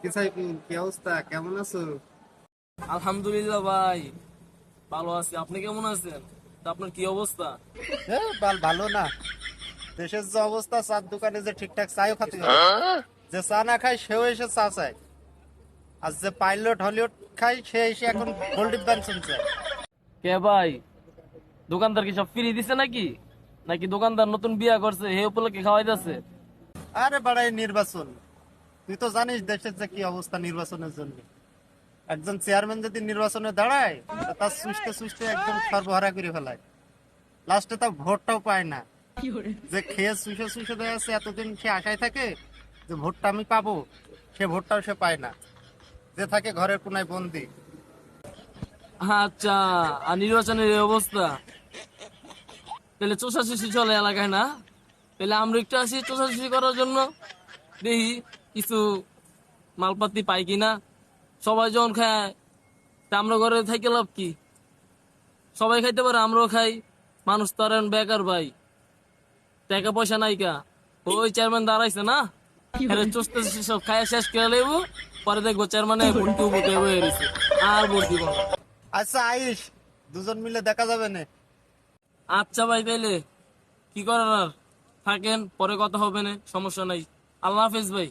কি সাইফুল, কি অবস্থা, কেমন আছো? আলহামদুলিল্লাহ ভাই, ভালো আছি। আপনি কেমন আছেন? তা আপনার কি অবস্থা? ভালো না। দেশের যে অবস্থা, চার দোকানে যে ঠিকঠাক চাও খাতে হবে। যে চা না খায় সেও এসে চা চায়, আর যে পাইলট হলিউড খায় সে এসে এখন গোল্ডিপ বেনসন চায়। কে ভাই, দোকানদার কি সব ফ্রি দিছে নাকি? নাকি দোকানদার নতুন বিয়া করছে হে উপলক্ষে খাওয়াই যাচ্ছে? আরে বাড়াই নির্বাচন, তুই তো জানিস দেশের যে কি অবস্থা নির্বাচনের জন্য। একজন চেয়ারম্যান যদি নির্বাচনে দাঁড়ায় তা তার সুস্থে সুস্থে একদম সর্বহারা করে ফেলায়। লাস্টে তার ভোটটাও পায় না। যে খেয়ে শুষে শুষে দেয় আছে, এতদিন সে আশায় থাকে যে ভোটটা আমি পাবো, সে ভোটটাও সে পায় না। যে থাকে ঘরের কোনায় বন্দি। আচ্ছা, আর নির্বাচনের এই অবস্থা, তাহলে চোষাচুষি চলে এলাকায় না? তাহলে আমরা একটু আসি চোষাচুষি করার জন্য, দেখি কিছু মালপাতি পাই কিনা। সবাই যখন খায় তা আমরা ঘরে থাকি লাভ কি? সবাই খাইতে পারে, আমরাও খাই। মানুষ তো আর এখন বেকার ভাই, টাকা পয়সা নাইকা। ওই চেয়ারম্যান দাঁড়াইছে না, হেরে চুষতে সব খাইয়া শেষ করে লেবো। পরে দেখবো চেয়ারম্যানে ভর্তি উপতে হয়ে গেছে, আর ভোট দিব না। আচ্ছা আইস, দুজন মিলে দেখা যাবে না? আচ্ছা ভাই, তাইলে কি করার আর, থাকেন, পরে কথা হবে না, সমস্যা নাই। আল্লাহ হাফেজ ভাই।